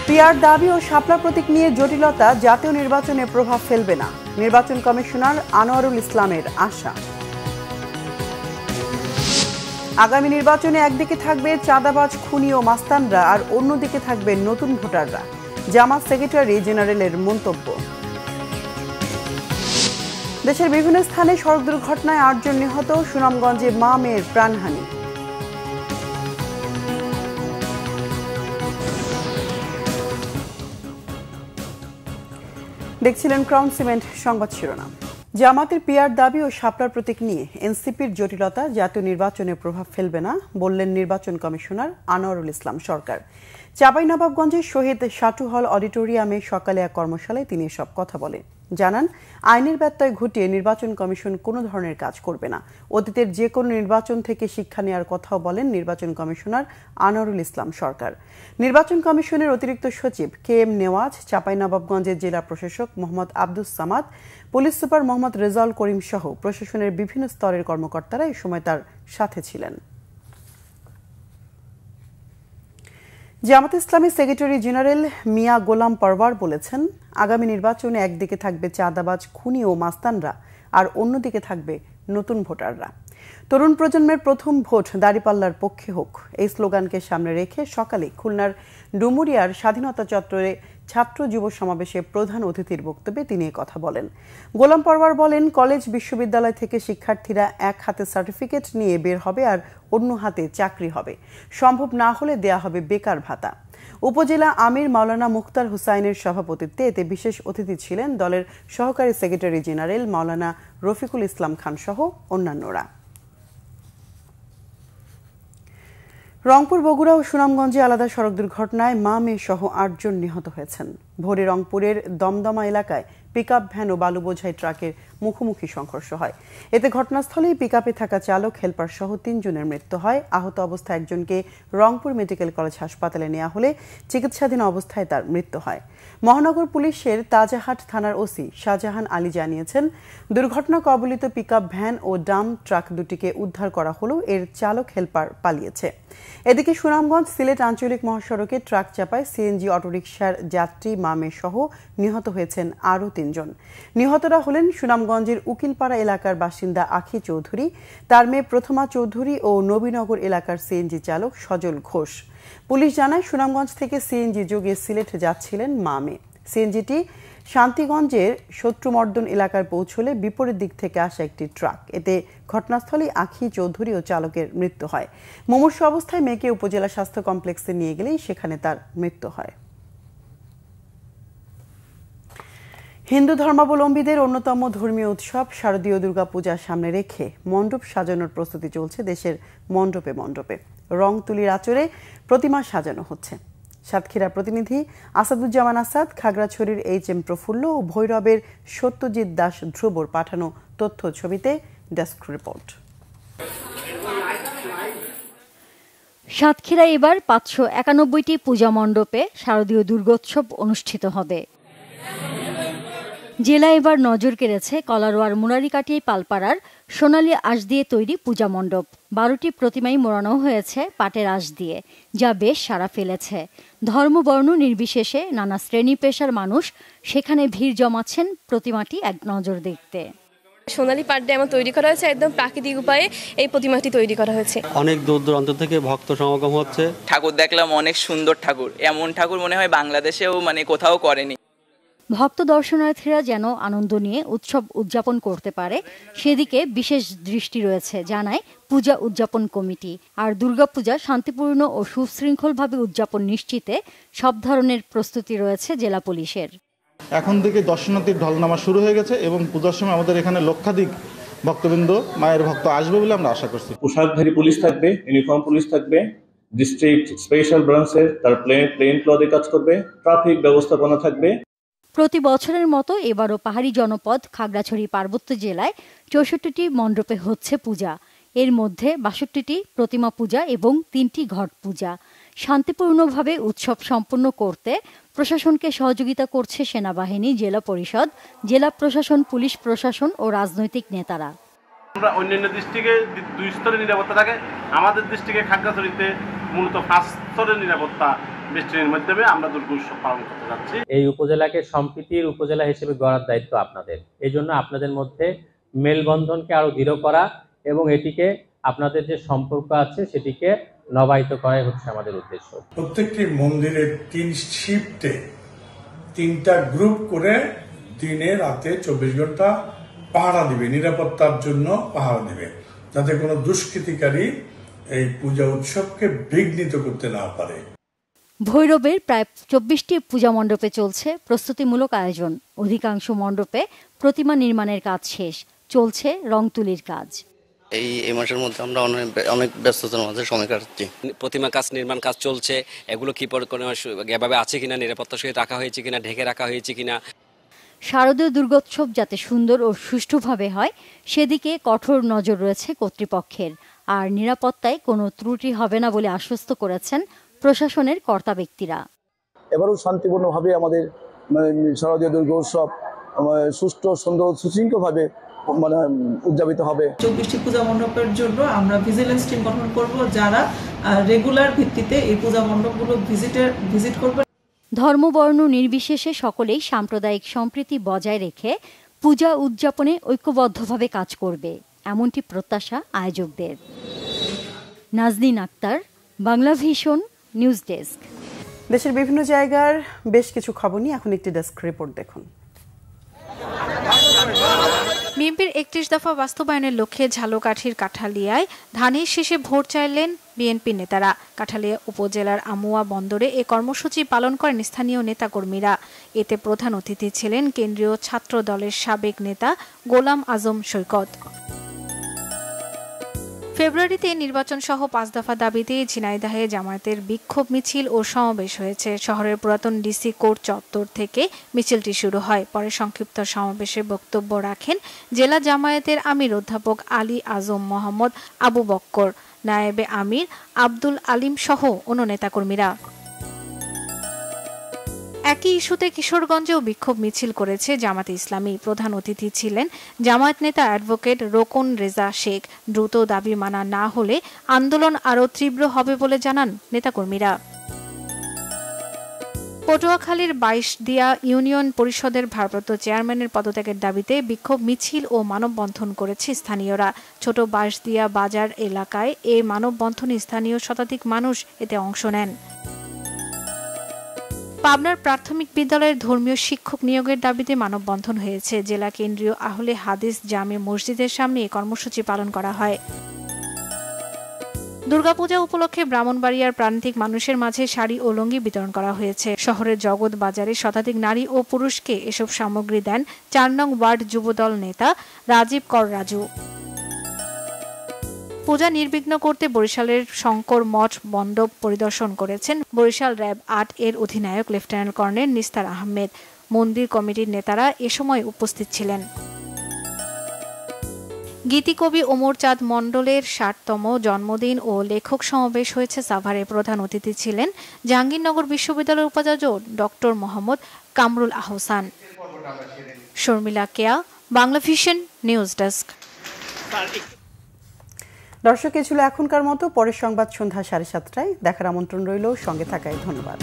PR দাবি ও শাপলা প্রতীক নিয়ে জটিলতা জাতীয় নির্বাচনে প্রভাব ফেলবে না, নির্বাচন কমিশনার আনোয়ারুল ইসলামের আশা। আগামী নির্বাচনে একদিকে থাকবে চাঁদাবাজ, খুনি ও মাস্তানরা, আর অন্যদিকে থাকবে নতুন ভোটাররা, জামাত সেক্রেটারি জেনারেলের মন্তব্য। দেশের বিভিন্ন স্থানে সড়ক দুর্ঘটনায় ৮ জন নিহত, সুনামগঞ্জে মা মেয়ের প্রাণহানি। দেখছিলেন ক্রাউন সিমেন্ট সংবাদ শিরোনাম। জামাতের পিআর দাবি ও শাপলার প্রতীক নিয়ে এনসিপির জটিলতা জাতীয় নির্বাচনে প্রভাব ফেলবে না বললেন নির্বাচন কমিশনার আনোয়ারুল ইসলাম সরকার। চাঁপাইনবাবগঞ্জের শহীদ সাটু হল অডিটোরিয়ামে সকালে এক কর্মশালায় তিনি এসব কথা বলেন। জানান, আইনের ব্যত্যয় ঘটিয়ে নির্বাচন কমিশন কোনো ধরনের কাজ করবে না। অতীতের যে কোনো নির্বাচন থেকে শিক্ষা নেওয়ার কথাও বলেন নির্বাচন কমিশনার আনোয়ারুল ইসলাম সরকার। নির্বাচন কমিশনের অতিরিক্ত সচিব KM নেওয়াজ, চাঁপাইনবাবগঞ্জের জেলা প্রশাসক মোহাম্মদ আব্দুস সামাদ, পুলিশ সুপার মোহাম্মদ রেজাউল করিম সহ প্রশাসনের বিভিন্ন স্তরের কর্মকর্তারা এই সময় তার সাথে ছিলেন। জামাত ইসলামের সেক্রেটারি জেনারেল মিয়া গোলাম পরওয়ার বলেছেন, আগামী নির্বাচনে একদিকে থাকবে চাঁদাবাজ, খুনি ও মাস্তানরা, আর অন্যদিকে থাকবে নতুন ভোটাররা। তরুণ প্রজন্মের প্রথম ভোট দাঁড়িপাল্লার পক্ষে হোক, এই স্লোগানকে সামনে রেখে সকালে খুলনার ডুমুরিয়ার স্বাধীনতা চত্বরে ছাত্র যুব সমাবেশে প্রধান অতিথির বক্তব্যে তিনি কথা বলেন। গোলাম পরওয়ার বলেন, কলেজ বিশ্ববিদ্যালয় থেকে শিক্ষার্থীরা এক হাতে সার্টিফিকেট নিয়ে বের হবে আর অন্য হাতে চাকরি হবে, সম্ভব না হলে দেয়া হবে বেকার ভাতা। উপজেলা আমির মাওলানা মুখতার হুসাইনের সভাপতিত্বে এতে বিশেষ অতিথি ছিলেন দলের সহকারী সেক্রেটারি জেনারেল মাওলানা রফিকুল ইসলাম খান সহ অন্যান্যরা। রংপুর, বগুড়া ও সুনামগঞ্জে আলাদা সড়ক দুর্ঘটনায় মা মেয়ে সহ ৮ জন নিহত হয়েছেন। ভোরে রংপুরের দমদমা এলাকায় পিকআপ ভ্যান ও বালু বোঝাই ট্রাকের মুখোমুখি সংঘর্ষ হয়। এতে ঘটনাস্থলেই পিকআপে থাকা চালক, হেলপার সহ ৩ জনের মৃত্যু হয়। আহত অবস্থায় একজনকে রংপুর মেডিকেল কলেজ হাসপাতালে নেওয়া হলে চিকিৎসাধীন অবস্থায় তার মৃত্যু হয়। মহানগর পুলিশের তাজাহাট থানার ওসি শাহজাহান আলী জানিয়েছেন, দুর্ঘটনা কবলিত পিকআপ ভ্যান ও ডাম্প ট্রাক দুটিকে উদ্ধার করা হলেও এর চালক, হেলপার পালিয়েছে। এদিকে সুনামগঞ্জ সিলেট আঞ্চলিক মহাসড়কে ট্রাক চাপায় সিএনজি অটোরিকশার যাত্রী মা মেয়ে সহ নিহত হয়েছেন আরও ৩ জন। নিহতরা হলেন সুনামগঞ্জের উকিলপাড়া এলাকার বাসিন্দা আখি চৌধুরী, তার মেয়ে প্রথমা চৌধুরী ও নবীনগর এলাকার সিএনজি চালক সজল ঘোষ। পুলিশ জানায়, সুনামগঞ্জ থেকে সিএনজি যোগে সিলেট যাচ্ছিলেন মা মেয়ে। সিএনজিটি শান্তিগঞ্জের শত্রুমর্দন এলাকায় পৌঁছলে বিপরীত দিক থেকে আসা একটি ট্রাক, এতে ঘটনাস্থলে আখি চৌধুরী ও চালকের মৃত্যু হয়। মুমূর্ষু অবস্থায় মেয়েকে উপজেলা স্বাস্থ্য কমপ্লেক্সে নিয়ে গেলেই সেখানে তার মৃত্যু হয়। হিন্দু ধর্মাবলম্বীদের অন্যতম ধর্মীয় উৎসব শারদীয় দুর্গাপূজা সামনে রেখে মণ্ডপ সাজানোর প্রস্তুতি চলছে দেশের মণ্ডপে মণ্ডপে। রং তুলির আঁচড়ে প্রতিমা সাজানো হচ্ছে। সাতক্ষীরা প্রতিনিধি আসাদুজ্জামান আসাদ, খাগড়াছড়ির HM প্রফুল্ল ও ভৈরবের সত্যজিৎ দাস ধ্রুবর পাঠানো তথ্য ছবিতে ডেস্ক রিপোর্ট। সাতক্ষীরা এবার ৫৯১টি পূজা মণ্ডপে শারদীয় দুর্গোৎসব অনুষ্ঠিত হবে। জেলা এবার নজর কেড়েছে কলারোয়ার মুরারিকাটি পালপাড়ার সোনালী আঁশ দিয়ে তৈরি পূজা মণ্ডপ। ১২টি প্রতিমাই মোড়ানো হয়েছে পাটের আঁশ দিয়ে, যা বেশ সাড়া ফেলেছে। ধর্মবর্ণ নির্বিশেষে নানা শ্রেণী পেশার মানুষ সেখানে ভিড় জমাচ্ছেন প্রতিমাটি এক নজর দেখতে। সোনালী পাট দিয়ে আমার তৈরি করা হয়েছে, একদম প্রাকৃতিক উপায়ে এই প্রতিমাটি তৈরি করা হয়েছে। অনেক দূর দূরান্ত থেকে ভক্ত সমাগম হচ্ছে। ঠাকুর দেখলাম, অনেক সুন্দর ঠাকুর, এমন ঠাকুর মনে হয় বাংলাদেশেও কোথাও করেনি। ভক্ত দর্শনার্থীরা যেন আনন্দ নিয়ে উৎসব উদযাপন করতে পারে সেদিকে বিশেষ দৃষ্টি রয়েছে, জানায় পূজা উদযাপন কমিটি। আর দুর্গাপূজা শান্তিপূর্ণ ও সুশৃঙ্খলভাবে উদযাপন নিশ্চিতে সব ধরনের প্রস্তুতি রয়েছে জেলা পুলিশের। এখন থেকে দর্শনার্থীর ঢলনামা শুরু হয়ে গেছে এবং পূজার সময় আমাদের এখানে লক্ষাধিক ভক্তবৃন্দ, মায়ের ভক্ত আসবে বলে আমরা আশা করছি। পোশাকধারী পুলিশ থাকবে, ইউনিফর্ম পুলিশ থাকবে, ডিস্ট্রিক্ট স্পেশাল ব্রাঞ্চের তার প্লেন ক্লথে কাজ করবে, ট্রাফিক ব্যবস্থাপনা থাকবে। প্রতি বছরের মতো এবারও পাহাড়ি জনপদ খাগড়াছড়ি পার্বত্য জেলায় ৬৪টি মণ্ডপে হচ্ছে পূজা। এর মধ্যে ৬২টি প্রতিমা পূজা এবং ৩টি ঘট পূজা। শান্তিপূর্ণভাবে উৎসব সম্পন্ন করতে প্রশাসনকে সহযোগিতা করছে সেনাবাহিনী, জেলা পরিষদ, জেলা প্রশাসন, পুলিশ প্রশাসন ও রাজনৈতিক নেতারা। আমরা অন্যান্য ডিস্ট্রিক্টে 2 স্তরের নিরাপত্তা থাকে, আমাদের ডিস্ট্রিক্টে খাগড়াছড়িতে মূলত 5 স্তরের নিরাপত্তা বৃষ্টির মাধ্যমে আমরা দুর্গ উৎসব পালন করতে যাচ্ছি। এই উপজেলাকে সম্প্রীতির উপজেলা হিসেবে গড়ার দায়িত্ব আপনাদের। এই জন্য আপনাদের মধ্যে মেলবন্ধনকে আরো দৃঢ় করা এবং এটিকে আপনাদের যে সম্পর্ক আছে সেটিকে নবায়িত করাই হচ্ছে আমাদের উদ্দেশ্য। প্রত্যেকটি মন্দিরের 3 শিফটে 3টা গ্রুপ করে দিনে রাতে 24 ঘন্টা পাহারা দিবে, নিরাপত্তার জন্য পাহারা দিবে, যাতে কোনো দুষ্কৃতিকারী এই পূজা উৎসবকে বিঘ্নিত করতে না পারে। ভৈরবের প্রায় 24টি পূজা মণ্ডপে চলছে প্রস্তুতিমূলক আয়োজন। অধিকাংশ মণ্ডপে প্রতিমা নির্মাণের কাজ শেষ, চলছে রং তুলির কাজ। এই মাসের মধ্যে আমরা অনেক ব্যস্ততার মাঝে সময় কাটাচ্ছি। প্রতিমা কাজ, নির্মাণ কাজ চলছে। এগুলো কি এভাবে আছে কিনা, নিরাপত্তার সহিত রাখা হয়েছে কিনা, ঢেকে রাখা হয়েছে কিনা। শারদীয় দুর্গোৎসব যাতে সুন্দর ও সুষ্ঠুভাবে হয় সেদিকে কঠোর নজর রয়েছে কর্তৃপক্ষের। আর নিরাপত্তায় কোনো ত্রুটি হবে না বলে আশ্বস্ত করেছেন প্রশাসনের কর্তা ব্যক্তিরা। এবারও শান্তিপূর্ণভাবে আমাদের শারদীয় দুর্গোৎসব সুষ্ঠু, সুন্দর, সুশৃঙ্খলভাবে উদযাপিত হবে। 24টি পূজা মণ্ডপের জন্য আমরা ভিজিলেন্স টিম গঠন করব, যারা রেগুলার ভিত্তিতে এই পূজা মণ্ডপগুলো ভিজিট করবে। ধর্মবর্ণ নির্বিশেষে সকলেই সাম্প্রদায়িক সম্প্রীতি বজায় রেখে পূজা উদযাপনে ঐক্যবদ্ধভাবে কাজ করবে, এমনটি প্রত্যাশা আয়োজকদের। Nazneen Akhter, Bangla vision, news desk. দেশের বিভিন্ন জায়গার বেশ কিছু খবর নিয়ে এখন একটি ডেস্ক রিপোর্ট দেখুন। বিএনপির 31 দফা বাস্তবায়নের লক্ষ্যে ঝালকাঠির কাঠালিয়ায় ধানের শেষে ভোট চাইলেন বিএনপি নেতারা। কাঠালিয়া উপজেলার আমুয়া বন্দরে এ কর্মসূচি পালন করেন স্থানীয় নেতাকর্মীরা। এতে প্রধান অতিথি ছিলেন কেন্দ্রীয় ছাত্র দলের সাবেক নেতা গোলাম আজম সৈকত। ফেব্রুয়ারিতে নির্বাচন সহ 5 দফা দাবিতে ঝিনাইদহে জামায়াতের বিক্ষোভ মিছিল ও সমাবেশ হয়েছে। শহরের পুরাতন ডিসি কোর্ট চত্বর থেকে মিছিলটি শুরু হয়। পরে সংক্ষিপ্ত সমাবেশে বক্তব্য রাখেন জেলা জামায়াতের আমির অধ্যাপক আলী আজম মোহাম্মদ আবু বক্কর, নায়েবে আমির আব্দুল আলিম সহ অন্য নেতাকর্মীরা। একই ইস্যুতে কিশোরগঞ্জেও বিক্ষোভ মিছিল করেছে জামায়াতে ইসলামী। প্রধান অতিথি ছিলেন জামায়াত নেতা অ্যাডভোকেট রোকন রেজা শেখ। দ্রুত দাবি মানা না হলে আন্দোলন আরও তীব্র হবে বলে জানান নেতাকর্মীরা। পটুয়াখালীর 22 দিয়া ইউনিয়ন পরিষদের ভারপ্রাপ্ত চেয়ারম্যানের পদত্যাগের দাবিতে বিক্ষোভ মিছিল ও মানববন্ধন করেছে স্থানীয়রা। ছোট 22 দিয়া বাজার এলাকায় এই মানববন্ধনে স্থানীয় শতাধিক মানুষ এতে অংশ নেন। পাবনার প্রাথমিক বিদ্যালয়ের ধর্মীয় শিক্ষক নিয়োগের দাবিতে মানববন্ধন হয়েছে। জেলা কেন্দ্রীয় আহলে হাদিস জামে মসজিদের সামনে এই কর্মসূচি পালন করা হয়। দুর্গাপূজা উপলক্ষে ব্রাহ্মণবাড়িয়ার প্রান্তিক মানুষের মাঝে শাড়ি ও লুঙ্গি বিতরণ করা হয়েছে। শহরের জগৎ বাজারে শতাধিক নারী ও পুরুষকে এসব সামগ্রী দেন 4 নং ওয়ার্ড যুবদল নেতা রাজীব কর রাজু। পূজা নির্বিঘ্ন করতে বরিশালের শঙ্কর মঠ মণ্ডপ পরিদর্শন করেছেন বরিশাল র্যাব 8 এর অধিনায়ক লেফটেন্যান্ট কর্নেল নিস্তার আহমেদ। মন্দির কমিটির নেতারা এ সময় উপস্থিত ছিলেন। গীতিকবি ওমর চাঁদ মণ্ডলের 60তম জন্মদিন ও লেখক সমাবেশ হয়েছে সাভারে। প্রধান অতিথি ছিলেন জাহাঙ্গীরনগর বিশ্ববিদ্যালয়ের উপাচার্য ডক্টর মোহাম্মদ কামরুল আহসান। শর্মিলা কেয়া, বাংলা ভিশন, নিউজ ডেস্ক। দর্শক, এ ছিল এখনকার মতো। পরের সংবাদ সন্ধ্যা 7:30টায় দেখার আমন্ত্রণ রইল। সঙ্গে থাকায় ধন্যবাদ।